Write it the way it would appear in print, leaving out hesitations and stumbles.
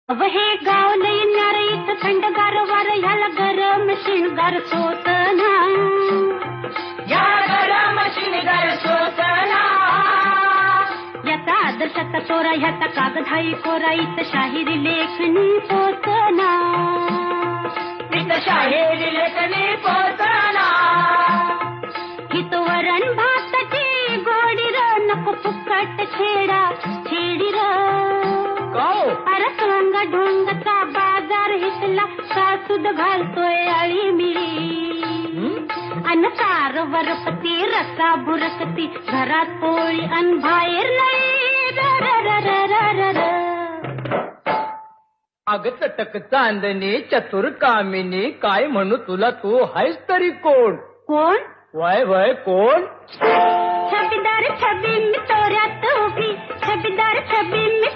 अव हे गाव लई न्यार इथं थंडगार वार ह्याला गरम शिणगार सोसना या गरम शिणगार सोसना याचा आदर्शाचा तोरा ह्याचा कागदाई कोरा इथं शाहिरी लेखणी पोचना इथं शाहिरी लेखणी पोचना हित वरण भाताची गोडी र नको फुकट छेडा छेडी र अरे सोंगा ढोंगचा बाजार हितला सासूद घालतोय आळी मिळी अन कार वरपती रसा भुरकती घरात पोळी अन बाहेर नाही अग चटक चांदणी चतुर कामिनी काय म्हणू तुला तू हायस तरी कोण कोण वय वय कोण छबीदार छबी मी तोऱ्यात उभी छबीदार छबी मी